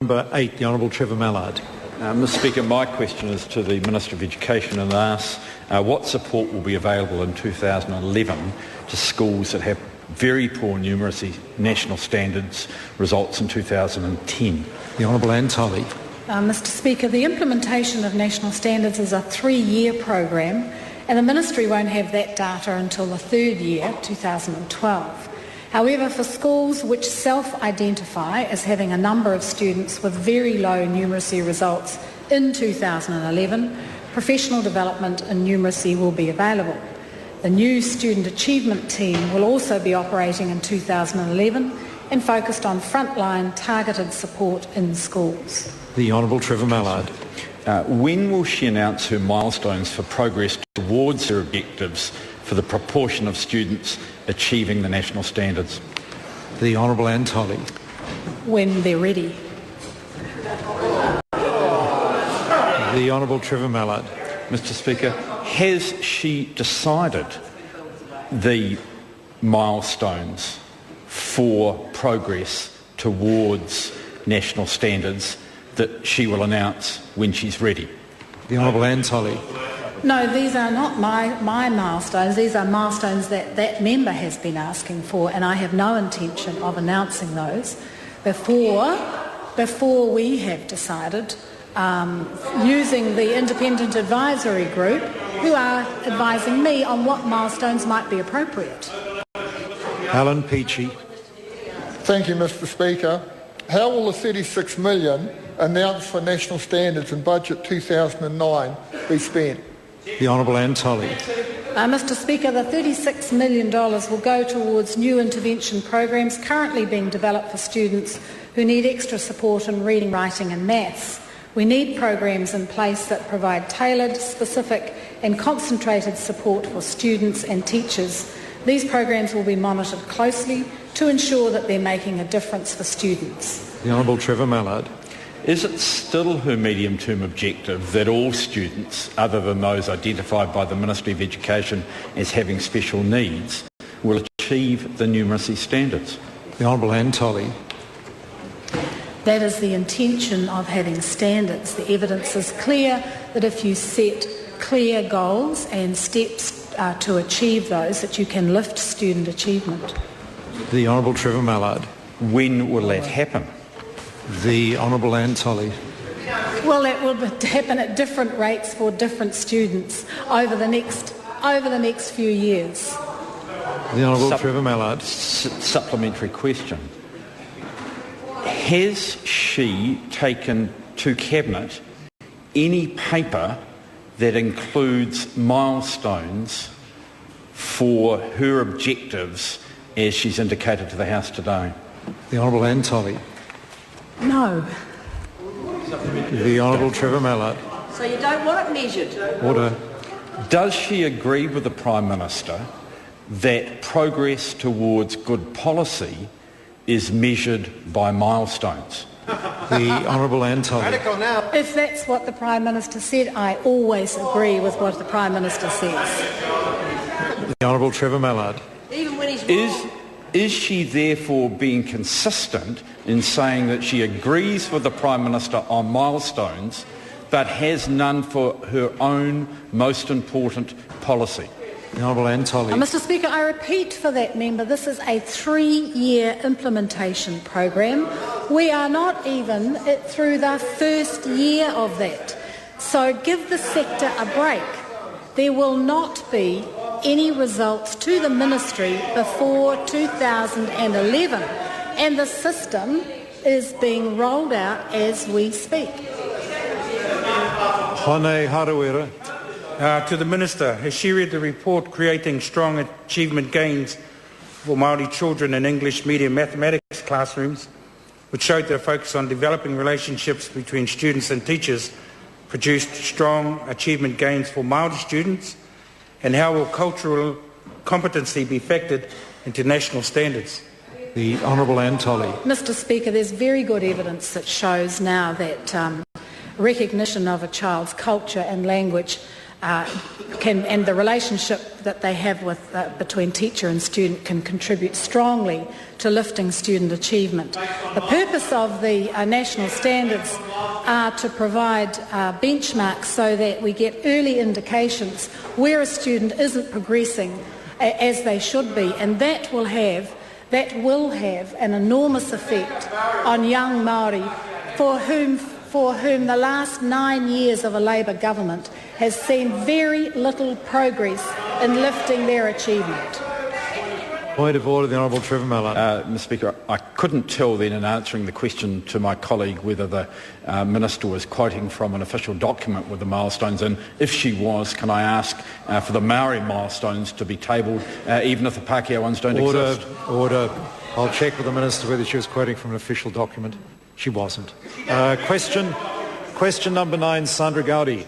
Number 8, the Honourable Trevor Mallard. Mr Speaker, my question is to the Minister of Education and asks what support will be available in 2011 to schools that have very poor numeracy national standards results in 2010. The Honourable Ann Tolley. Mr Speaker, the implementation of national standards is a 3-year program and the Ministry won't have that data until the 3rd year, 2012. However, for schools which self-identify as having a number of students with very low numeracy results in 2011, professional development in numeracy will be available. The new Student Achievement Team will also be operating in 2011 and focused on frontline targeted support in schools. The Honourable Trevor Mallard. When will she announce her milestones for progress towards her objectives for the proportion of students achieving the national standards? The Honourable Ann Tolley. When they're ready. The Honourable Trevor Mallard. Mr Speaker, has she decided the milestones for progress towards national standards that she will announce when she's ready? The Honourable Ann Tolley. No, these are not my milestones. These are milestones that member has been asking for, and I have no intention of announcing those before we have decided, using the independent advisory group, who are advising me on what milestones might be appropriate. Allan Peachey. Thank you, Mr Speaker. How will the $36 million announced for national standards in Budget 2009 be spent? The Honourable Ann Tolley. Mr Speaker, the $36 million will go towards new intervention programs currently being developed for students who need extra support in reading, writing and maths. We need programs in place that provide tailored, specific and concentrated support for students and teachers. These programs will be monitored closely to ensure that they're making a difference for students. The Honourable Trevor Mallard. Is it still her medium-term objective that all students, other than those identified by the Ministry of Education as having special needs, will achieve the numeracy standards? The Honourable Ann Tolley. That is the intention of having standards. The evidence is clear that if you set clear goals and steps to achieve those, that you can lift student achievement. The Honourable Trevor Mallard. When will that happen? The Honourable Ann Tolley. Well, that will happen at different rates for different students over the next few years. The Honourable Trevor Mallard. Supplementary question. Has she taken to Cabinet any paper that includes milestones for her objectives as she's indicated to the House today? The Honourable Ann Tolley. No. The Honourable Trevor Mallard. So you don't want it measured? Order. Does she agree with the Prime Minister that progress towards good policy is measured by milestones? The Honourable Ann Tolley. If that's what the Prime Minister said, I always agree with what the Prime Minister says. The Honourable Trevor Mallard. Even when he's wrong? Is she therefore being consistent in saying that she agrees with the Prime Minister on milestones but has none for her own most important policy? The Honourable Ann Tolley. Mr Speaker, I repeat for that member, this is a 3-year implementation program. We are not even through the first year of that. So give the sector a break. There will not be any results to the Ministry before 2011, and the system is being rolled out as we speak. Hon Harawira. To the Minister, has she read the report Creating Strong Achievement Gains for Māori Children in English Medium Mathematics Classrooms, which showed that a focus on developing relationships between students and teachers produced strong achievement gains for Māori students? And how will cultural competency be factored into national standards? The Honourable Ann Tolley. Mr Speaker, there's very good evidence that shows now that recognition of a child's culture and language and the relationship that they have with between teacher and student can contribute strongly to lifting student achievement. The purpose of the national standards are to provide benchmarks so that we get early indications where a student isn't progressing as they should be, and that will have an enormous effect on young Māori for whom the last 9 years of a Labour government has seen very little progress in lifting their achievement. Point of order, the Honourable Trevor Mallard. Mr Speaker, I couldn't tell then in answering the question to my colleague whether the Minister was quoting from an official document with the milestones, and if she was, can I ask for the Māori milestones to be tabled, even if the Pākehā ones don't exist? Order. I'll check with the Minister whether she was quoting from an official document. She wasn't. Question number 9, Sandra Gowdy.